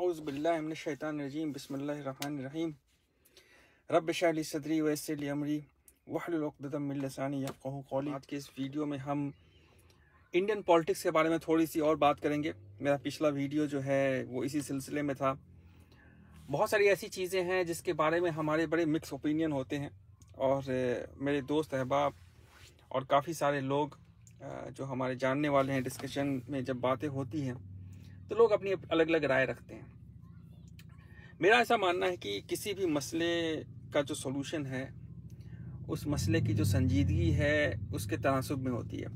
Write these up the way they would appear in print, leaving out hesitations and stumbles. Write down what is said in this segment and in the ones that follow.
औज़ु बिल्लाहि मिनश शैतानिर रजीम बिस्मिल्लाहिर रहमानिर रहीम रब्बि इश्रह ली सदरी व यस्सिर ली अमरी वहलुल उक़दतम मिन लिसानी यफ़क़हू क़ौली। आज के इस वीडियो में हम इंडियन पॉलिटिक्स के बारे में थोड़ी सी और बात करेंगे। मेरा पिछला वीडियो जो है वो इसी सिलसिले में था। बहुत सारी ऐसी चीज़ें हैं जिसके बारे में हमारे बड़े मिक्स ओपिनियन होते हैं और मेरे दोस्त अहबाब और काफ़ी सारे लोग जो हमारे जानने वाले हैं, डिस्कशन में जब बातें होती हैं तो लोग अपनी अलग अलग राय रखते हैं। मेरा ऐसा मानना है कि किसी भी मसले का जो सॉल्यूशन है उस मसले की जो संजीदगी है उसके तनासुब में होती है।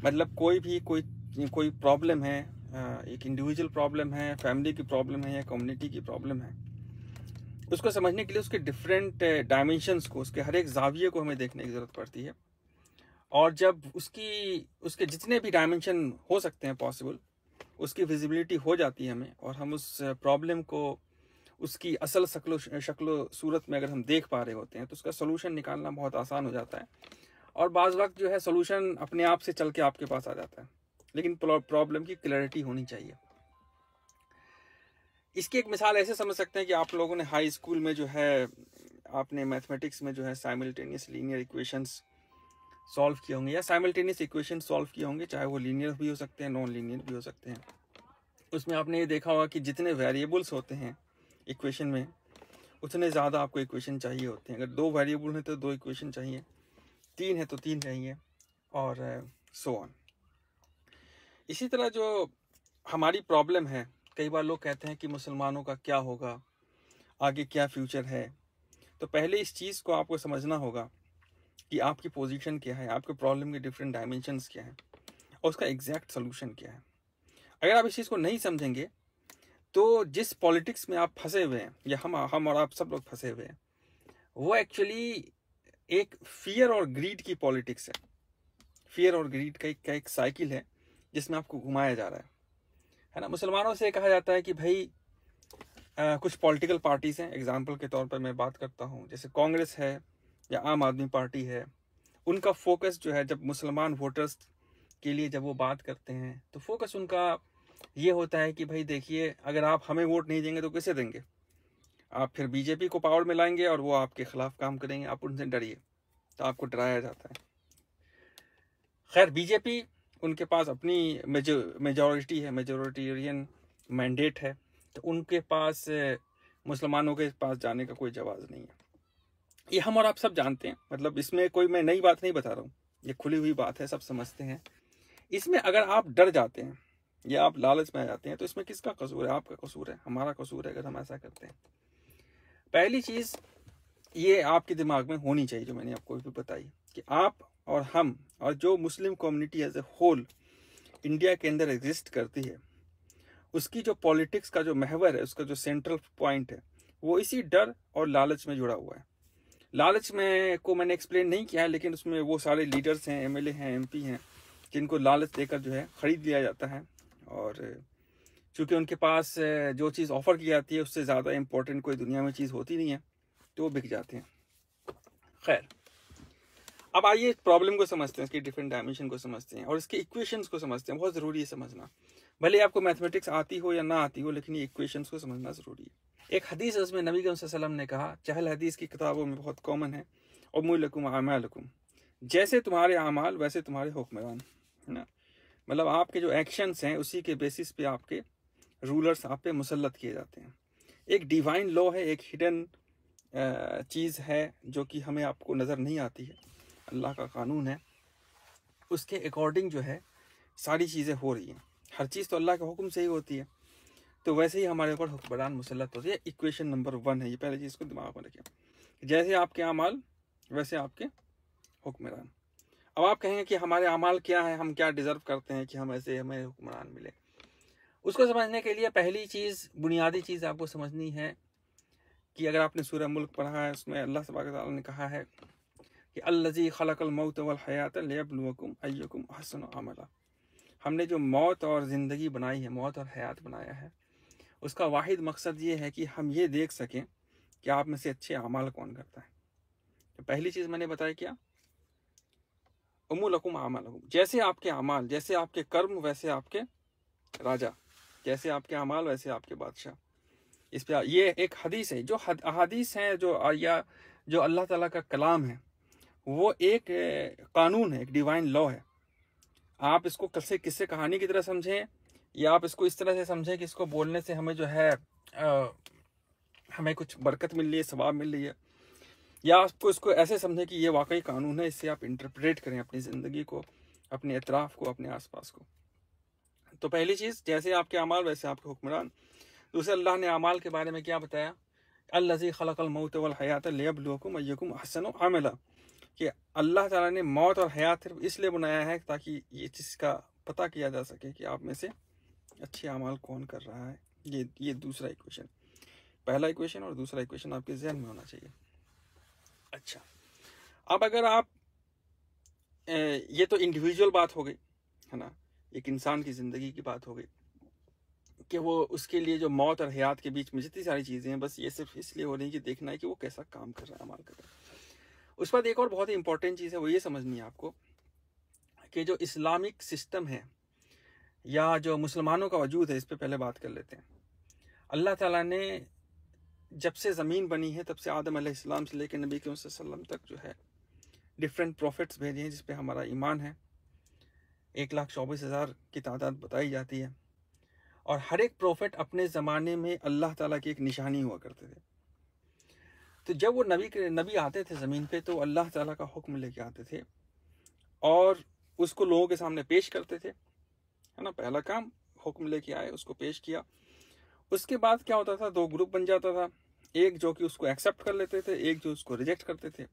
मतलब कोई प्रॉब्लम है, एक इंडिविजुअल प्रॉब्लम है, फैमिली की प्रॉब्लम है या कम्युनिटी की प्रॉब्लम है, उसको समझने के लिए उसके डिफरेंट डायमेंशंस को, उसके हर एक जाविये को हमें देखने की ज़रूरत पड़ती है। और जब उसके जितने भी डायमेंशन हो सकते हैं पॉसिबल, उसकी विजिबिलिटी हो जाती है हमें और हम उस प्रॉब्लम को उसकी असल शक्लो सूरत में अगर हम देख पा रहे होते हैं तो उसका सोल्यूशन निकालना बहुत आसान हो जाता है। और बाज़ वक्त जो है सोल्यूशन अपने आप से चल के आपके पास आ जाता है, लेकिन प्रॉब्लम की क्लैरिटी होनी चाहिए। इसकी एक मिसाल ऐसे समझ सकते हैं कि आप लोगों ने हाई स्कूल में जो है आपने मैथमेटिक्स में जो है साइमल्टेनियस लीनियर इक्वेशंस सॉल्व किए होंगे या साइमल्टेनियस इक्वेशन सॉल्व किए होंगे, चाहे वो लीनियर भी हो सकते हैं, नॉन लीनियर भी हो सकते हैं। उसमें आपने ये देखा होगा कि जितने वेरिएबल्स होते हैं इक्वेशन में उतने ज़्यादा आपको इक्वेशन चाहिए होते हैं। अगर 2 वेरिएबल हैं तो 2 इक्वेशन चाहिए, 3 है तो 3 चाहिए और सो ऑन। इसी तरह जो हमारी प्रॉब्लम है, कई बार लोग कहते हैं कि मुसलमानों का क्या होगा, आगे क्या फ्यूचर है। तो पहले इस चीज़ को आपको समझना होगा कि आपकी पोजीशन क्या है, आपके प्रॉब्लम के डिफरेंट डायमेंशंस क्या हैं और उसका एग्जैक्ट सोल्यूशन क्या है। अगर आप इस चीज़ को नहीं समझेंगे तो जिस पॉलिटिक्स में आप फंसे हुए हैं या हम और आप सब लोग फंसे हुए हैं, वो एक्चुअली एक फियर और ग्रीड की पॉलिटिक्स है। फियर और ग्रीड का एक साइकिल है जिसमें आपको घुमाया जा रहा है ना। मुसलमानों से कहा जाता है कि भाई कुछ पॉलिटिकल पार्टीज हैं, एग्जाम्पल के तौर पर मैं बात करता हूँ, जैसे कांग्रेस है या आम आदमी पार्टी है। उनका फोकस जो है, जब मुसलमान वोटर्स के लिए जब वो बात करते हैं तो फोकस उनका ये होता है कि भाई देखिए, अगर आप हमें वोट नहीं देंगे तो किसे देंगे? आप फिर बीजेपी को पावर में लाएंगे और वो आपके खिलाफ काम करेंगे, आप उनसे डरिए। तो आपको डराया जाता है। खैर, बीजेपी उनके पास अपनी मेजॉरिटी है, मेजॉरिटेरियन मैंडेट है, तो उनके पास मुसलमानों के पास जाने का कोई जवाब नहीं है। ये हम और आप सब जानते हैं। मतलब इसमें कोई मैं नई बात नहीं बता रहा हूँ, ये खुली हुई बात है, सब समझते हैं। इसमें अगर आप डर जाते हैं या आप लालच में आ जाते हैं तो इसमें किसका कसूर है? आपका कसूर है, हमारा कसूर है अगर हम ऐसा करते हैं। पहली चीज़ ये आपके दिमाग में होनी चाहिए, जो मैंने आपको भी बताई, कि आप और हम और जो Muslim community as a whole India के अंदर एग्जिस्ट करती है, उसकी जो पॉलिटिक्स का जो महवर है, उसका जो सेंट्रल पॉइंट है, वो इसी डर और लालच में जुड़ा हुआ है। लालच में को मैंने एक्सप्लेन नहीं किया है, लेकिन उसमें वो सारे लीडर्स हैं, एमएलए हैं, एमपी हैं, जिनको लालच देकर जो है खरीद लिया जाता है। और चूंकि उनके पास जो चीज़ ऑफर की जाती है उससे ज़्यादा इंपॉर्टेंट कोई दुनिया में चीज़ होती नहीं है, तो वो बिक जाते हैं। खैर, अब आइए प्रॉब्लम को समझते हैं, इसके डिफरेंट डायमेंशन को समझते हैं और इसके इक्वेशंस को समझते हैं। बहुत ज़रूरी है समझना, भले आपको मैथमेटिक्स आती हो या ना आती हो, लेकिन ये इक्वेशंस को समझना ज़रूरी है। एक हदीस है, उसमें नबी सल्लल्लाहु अलैहि वसल्लम ने कहा, चहल हदीस की किताबों में बहुत कॉमन है, उम्मुलकुम आमालकुम, जैसे तुम्हारे अमाल वैसे तुम्हारे हुक्मरान, है ना। मतलब आपके जो एक्शंस हैं उसी के बेसिस पे आपके रूलर्स आप पे मुसल्लत किए जाते हैं। एक डिवाइन लॉ है, एक हिडन चीज़ है जो कि हमें आपको नज़र नहीं आती है, अल्लाह का कानून है, उसके अकॉर्डिंग जो है सारी चीज़ें हो रही हैं। हर चीज़ तो अल्लाह के हुक्म से ही होती है, तो वैसे ही हमारे ऊपर हुक्मरान मुसल्लत होती है। इक्वेशन नंबर 1 है ये, पहले चीज़ को दिमाग में रखें, जैसे आपके अमाल वैसे आपके हुक्मरान। अब आप कहेंगे कि हमारे अमाल क्या है, हम क्या डिज़र्व करते हैं कि हमें हुक्मरान मिले। उसको समझने के लिए पहली चीज़, बुनियादी चीज़ आपको समझनी है कि अगर आपने सूरह मुल्क पढ़ा है, उसमें अल्लाह तबारक व तआला ने कहा है कि अल्लज़ी खलक़ल मौत वल हयात लियब्लुवकुम अय्युकुम अहसनु अमला। हमने जो मौत और ज़िंदगी बनाई है, मौत और हयात बनाया है, उसका वाहिद मकसद ये है कि हम ये देख सकें कि आप में से अच्छे अमाल कौन करता है। तो पहली चीज़ मैंने बताया क्या, उम्मुलकुम आमालकुम, जैसे आपके अमाल, जैसे आपके कर्म वैसे आपके राजा जैसे आपके अमाल वैसे आपके बादशाह। इस पे ये एक हदीस है, जो हदीस है जो या जो अल्लाह ताला का कलाम है, वो एक कानून है, एक डिवाइन लॉ है। आप इसको किस्से कहानी की तरह समझें, या आप इसको इस तरह से समझें कि इसको बोलने से हमें जो है हमें कुछ बरकत मिल रही है, सवाब मिल रही है, या आपको इसको ऐसे समझें कि ये वाकई कानून है, इससे आप इंटरप्रेट करें अपनी ज़िंदगी को, अपने इतराफ़ को, अपने आसपास को। तो पहली चीज़, जैसे आपके अमाल वैसे आपके हुक्मरान। दूसरे, अल्लाह ने अमाल के बारे में क्या बताया, अल्लज़ी खलक़ल मौत वल हयात लियब्लुवकुम अय्युकुम अहसनु अमला, कि अल्लाह ताला ने मौत और हयात सिर्फ इसलिए बनाया है ताकि ये चीज़ का पता किया जा सके कि आप में से अच्छे अमाल कौन कर रहा है। ये दूसरा इक्वेशन, पहला इक्वेशन और दूसरा इक्वेशन आपके जहन में होना चाहिए। अच्छा, अब अगर आप ये तो इंडिविजुअल बात हो गई है ना, एक इंसान की ज़िंदगी की बात हो गई कि वो उसके लिए जो मौत और हयात के बीच में जितनी सारी चीज़ें हैं, बस ये सिर्फ इसलिए हो रही है कि देखना है कि वो कैसा काम कर रहा है, अमाल कर रहा है। उस बाद एक और बहुत ही इंपॉर्टेंट चीज़ है, वो ये समझनी है आपको कि जो इस्लामिक सिस्टम है या जो मुसलमानों का वजूद है, इस पर पहले बात कर लेते हैं। अल्लाह ताला ने जब से ज़मीन बनी है तब से आदम अलैहिस्सलाम से लेकर नबी के वसल्लम तक जो है डिफरेंट प्रॉफिट्स भेजे हैं, जिस पे हमारा ईमान है। 1,24,000 की तादाद बताई जाती है, और हर एक प्रॉफिट अपने ज़माने में अल्लाह ताला की एक निशानी हुआ करते थे। तो जब वो नबी आते थे ज़मीन पे, तो अल्लाह ताला का हुक्म लेके आते थे और उसको लोगों के सामने पेश करते थे, है ना। पहला काम, हुक्म लेके आए, उसको पेश किया। उसके बाद क्या होता था, दो ग्रुप बन जाता था, एक जो कि उसको एक्सेप्ट कर लेते थे, एक जो उसको रिजेक्ट करते थे।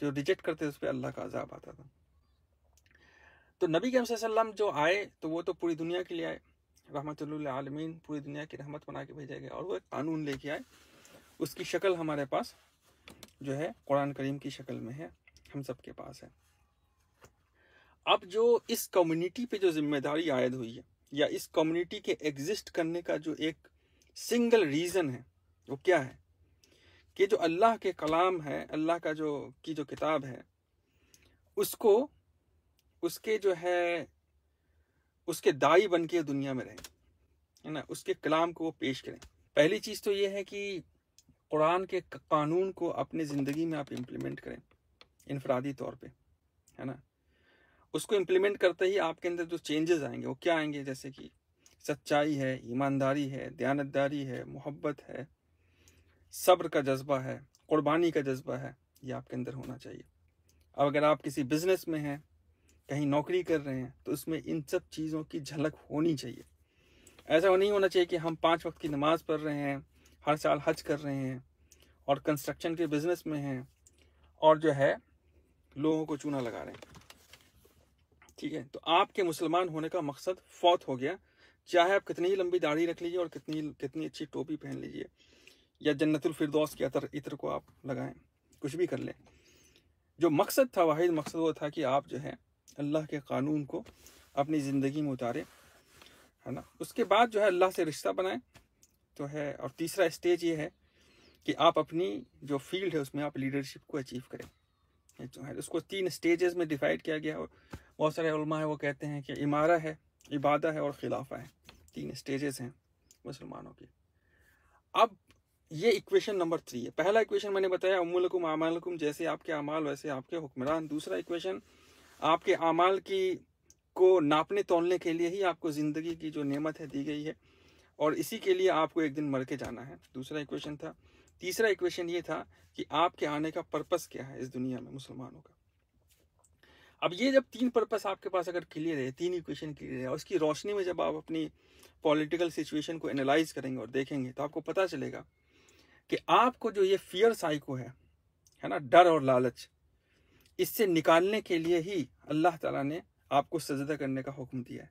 जो रिजेक्ट करते थे उस पर अल्लाह का अजाब आता था। तो नबी के सल्लम जो आए, तो वो तो पूरी दुनिया के लिए आए, रहमतुल्लिल आलमीन, पूरी दुनिया की रहमत बना के भेजा गया, और वो एक कानून लेके आए। उसकी शक्ल हमारे पास जो है कुरान करीम की शक्ल में है, हम सब के पास है। अब जो इस कम्युनिटी पे जो जिम्मेदारी आयद हुई है, या इस कम्युनिटी के एग्जिस्ट करने का जो एक सिंगल रीज़न है, वो क्या है कि जो अल्लाह के कलाम है, अल्लाह का जो किताब है, उसको उसके जो है उसके दाई बन के दुनिया में रहें, है ना, उसके कलाम को वो पेश करें। पहली चीज़ तो ये है कि कुरान के कानून को अपनी ज़िंदगी में आप इम्प्लीमेंट करें इनफरादी तौर पे, है ना। उसको इम्प्लीमेंट करते ही आपके अंदर जो चेंजेस आएंगे, वो क्या आएंगे, जैसे कि सच्चाई है, ईमानदारी है, दयानतदारी है, मोहब्बत है, सब्र का जज्बा है, कुर्बानी का जज्बा है, ये आपके अंदर होना चाहिए। अब अगर आप किसी बिजनेस में हैं, कहीं नौकरी कर रहे हैं, तो उसमें इन सब चीज़ों की झलक होनी चाहिए। ऐसा नहीं होना चाहिए कि हम 5 वक्त की नमाज़ पढ़ रहे हैं, हर साल हज कर रहे हैं, और कंस्ट्रक्शन के बिजनेस में हैं, और जो है लोगों को चूना लगा रहे हैं। ठीक है, तो आपके मुसलमान होने का मकसद फौत हो गया। चाहे आप कितनी ही लंबी दाढ़ी रख लीजिए और कितनी अच्छी टोपी पहन लीजिए, या जन्नतुल फिरदौस के इत्र को आप लगाएं, कुछ भी कर लें, जो मकसद था, वाहिद मकसद वो था कि आप जो है अल्लाह के कानून को अपनी ज़िंदगी में उतारें, है ना। उसके बाद जो है अल्लाह से रिश्ता बनाएं, तो है। और तीसरा स्टेज ये है कि आप अपनी जो फील्ड है उसमें आप लीडरशिप को अचीव करें, जो है। उसको 3 स्टेजेस में डिवाइड किया गया है। बहुत सारे उलमा है वो कहते हैं कि इमारा है, इबादा है और खिलाफा है, 3 स्टेजेस हैं मुसलमानों की। अब ये इक्वेशन नंबर 3 है। पहला इक्वेशन मैंने बताया, उम्मुलकुम आमालकुम, जैसे आपके अमाल वैसे आपके हुक्मरान। दूसरा इक्वेशन, आपके अमाल को नापने तोलने के लिए ही आपको ज़िंदगी की जो नेमत है दी गई है, और इसी के लिए आपको एक दिन मर के जाना है, दूसरा इक्वेशन था। तीसरा इक्वेशन ये था कि आपके आने का पर्पस क्या है इस दुनिया में मुसलमानों का। अब ये जब 3 पर्पस आपके पास अगर क्लियर है, 3 इक्वेशन क्लियर है, और उसकी रोशनी में जब आप अपनी पॉलिटिकल सिचुएशन को एनालाइज करेंगे और देखेंगे, तो आपको पता चलेगा कि आपको जो ये फियर साइको है ना, डर और लालच, इससे निकालने के लिए ही अल्लाह ताला ने आपको सजदा करने का हुक्म दिया है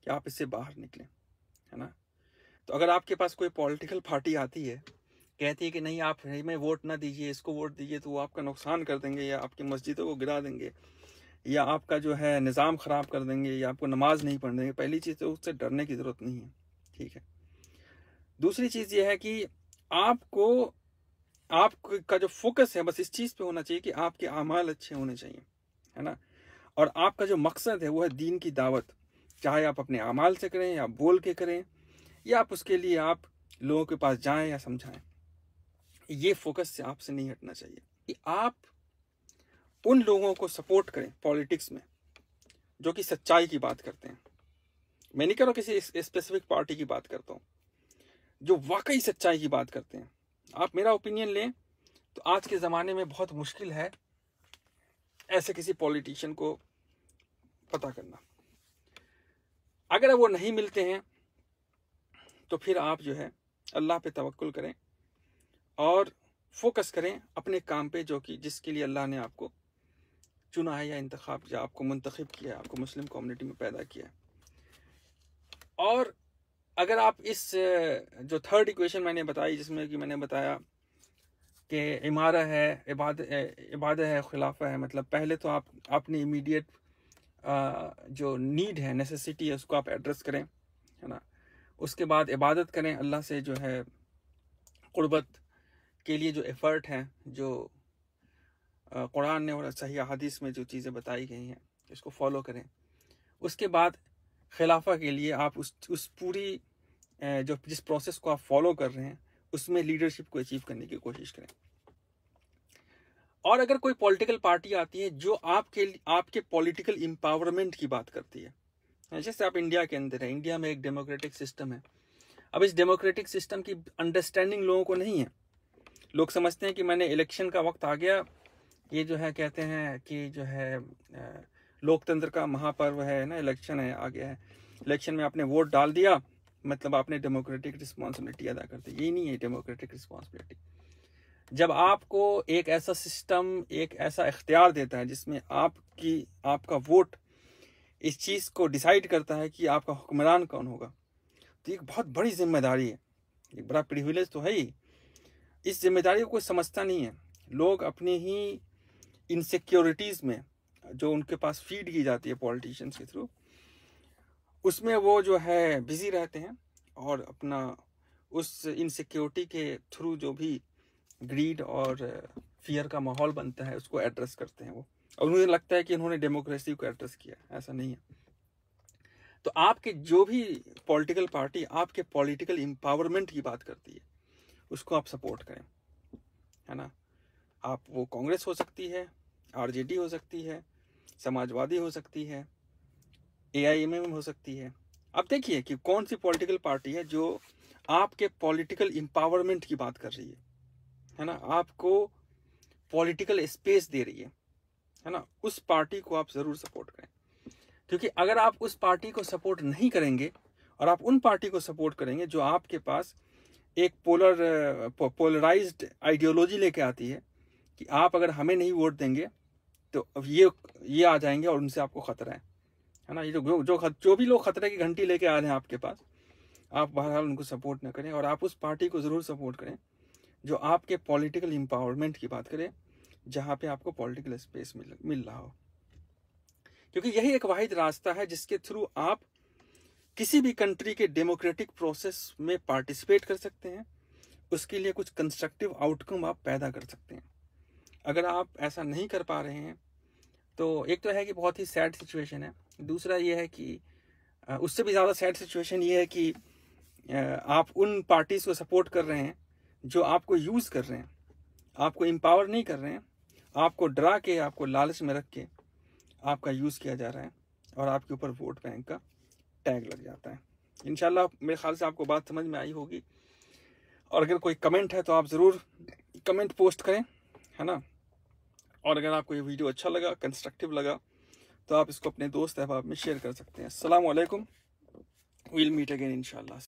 कि आप इससे बाहर निकलें, है ना। तो अगर आपके पास कोई पॉलिटिकल पार्टी आती है, कहती है कि नहीं आप में वोट ना दीजिए, इसको वोट दीजिए, तो वो आपका नुकसान कर देंगे, या आपकी मस्जिदों को गिरा देंगे, या आपका जो है निज़ाम ख़राब कर देंगे, या आपको नमाज नहीं पढ़ देंगे, पहली चीज़ तो उससे डरने की ज़रूरत नहीं है, ठीक है। दूसरी चीज़ ये है कि आपका जो फोकस है बस इस चीज़ पे होना चाहिए कि आपके आमाल अच्छे होने चाहिए, है ना। और आपका जो मकसद है वो है दीन की दावत, चाहे आप अपने आमाल से करें या बोल के करें, या आप उसके लिए आप लोगों के पास जाएं या समझाएं। ये फोकस से आपसे नहीं हटना चाहिए कि आप उन लोगों को सपोर्ट करें पॉलिटिक्स में जो कि सच्चाई की बात करते हैं। मैं नहीं कह रहा हूं किसी स्पेसिफिक पार्टी की बात करता हूं, जो वाकई सच्चाई की बात करते हैं। आप मेरा ओपिनियन लें तो आज के ज़माने में बहुत मुश्किल है ऐसे किसी पॉलिटिशियन को पता करना। अगर वो नहीं मिलते हैं तो फिर आप जो है अल्लाह पे तवक्कुल करें और फोकस करें अपने काम पे, जो कि जिसके लिए अल्लाह ने आपको चुना है या इंतखाब या आपको मुंतखब किया है, आपको मुस्लिम कम्युनिटी में पैदा किया है। और अगर आप इस जो थर्ड इक्वेशन मैंने बताई, जिसमें कि मैंने बताया कि इमारा है, इबादत है, खिलाफा है, मतलब पहले तो आप अपनी इमीडिएट जो नीड है, नेसेसिटी है, उसको आप एड्रेस करें, है ना। उसके बाद इबादत करें, अल्लाह से जो है कुर्बत के लिए जो एफर्ट है, जो कुरान ने और सही हदीस में जो चीज़ें बताई गई हैं, इसको फॉलो करें। उसके बाद खिलाफा के लिए आप उस पूरी जो जिस प्रोसेस को आप फॉलो कर रहे हैं उसमें लीडरशिप को अचीव करने की कोशिश करें। और अगर कोई पॉलिटिकल पार्टी आती है जो आपके पॉलिटिकल एम्पावरमेंट की बात करती है, जैसे आप इंडिया के अंदर है, इंडिया में एक डेमोक्रेटिक सिस्टम है। अब इस डेमोक्रेटिक सिस्टम की अंडरस्टैंडिंग लोगों को नहीं है। लोग समझते हैं कि मैंने इलेक्शन का वक्त आ गया, ये जो है कहते हैं कि जो है लोकतंत्र का महापर्व है ना, इलेक्शन है, आ गया है, इलेक्शन में आपने वोट डाल दिया, मतलब आपने डेमोक्रेटिक रिस्पॉन्सिबिलिटी अदा कर दी। ये नहीं है डेमोक्रेटिक रिस्पॉन्सिबिलिटी। जब आपको एक ऐसा सिस्टम, एक ऐसा इख्तियार देता है जिसमें आपका वोट इस चीज़ को डिसाइड करता है कि आपका हुक्मरान कौन होगा, तो एक बहुत बड़ी जिम्मेदारी है, एक बड़ा प्रिविलेज तो है ही। इस जिम्मेदारी को कोई समझता नहीं है। लोग अपनी ही इनसिक्योरिटीज़ में, जो उनके पास फीड की जाती है पॉलिटिशियंस के थ्रू, उसमें वो जो है बिजी रहते हैं और अपना उस इनसिक्योरिटी के थ्रू जो भी ग्रीड और फियर का माहौल बनता है उसको एड्रेस करते हैं वो, और उन्हें लगता है कि उन्होंने डेमोक्रेसी को एड्रेस किया। ऐसा नहीं है। तो आपके जो भी पॉलिटिकल पार्टी आपके पॉलिटिकल एम्पावरमेंट की बात करती है उसको आप सपोर्ट करें, है ना। आप वो कांग्रेस हो सकती है, आरजेडी हो सकती है, समाजवादी हो सकती है, एआईएमएम हो सकती है। अब देखिए कि कौन सी पॉलिटिकल पार्टी है जो आपके पॉलिटिकल एम्पावरमेंट की बात कर रही है ना, आपको पॉलिटिकल स्पेस दे रही है ना। उस पार्टी को आप जरूर सपोर्ट करें, क्योंकि अगर आप उस पार्टी को सपोर्ट नहीं करेंगे और आप उन पार्टी को सपोर्ट करेंगे जो आपके पास एक पोलराइज्ड आइडियोलॉजी लेके आती है कि आप अगर हमें नहीं वोट देंगे तो ये आ जाएंगे और उनसे आपको खतरा है ना। ये जो भी लोग खतरे की घंटी लेके आ रहे हैं आपके पास, आप बहरहाल उनको सपोर्ट ना करें और आप उस पार्टी को ज़रूर सपोर्ट करें जो आपके पॉलिटिकल एम्पावरमेंट की बात करे, जहाँ पे आपको पॉलिटिकल स्पेस मिल रहा हो। क्योंकि यही एक वाहिद रास्ता है जिसके थ्रू आप किसी भी कंट्री के डेमोक्रेटिक प्रोसेस में पार्टिसिपेट कर सकते हैं, उसके लिए कुछ कंस्ट्रक्टिव आउटकम आप पैदा कर सकते हैं। अगर आप ऐसा नहीं कर पा रहे हैं तो एक तो है कि बहुत ही सैड सिचुएशन है, दूसरा ये है कि उससे भी ज़्यादा सैड सिचुएशन ये है कि आप उन पार्टीज़ को सपोर्ट कर रहे हैं जो आपको यूज़ कर रहे हैं, आपको एम्पावर नहीं कर रहे हैं, आपको डरा के, आपको लालच में रख के आपका यूज़ किया जा रहा है और आपके ऊपर वोट बैंक का टैग लग जाता है। इंशाल्लाह मेरे ख्याल से आपको बात समझ में आई होगी। और अगर कोई कमेंट है तो आप ज़रूर कमेंट पोस्ट करें, है ना। और अगर आपको ये वीडियो अच्छा लगा, कंस्ट्रक्टिव लगा, तो आप इसको अपने दोस्त अहबाब में शेयर कर सकते हैं। अस्सलाम वालेकुम, विल मीट अगेन इंशाल्लाह।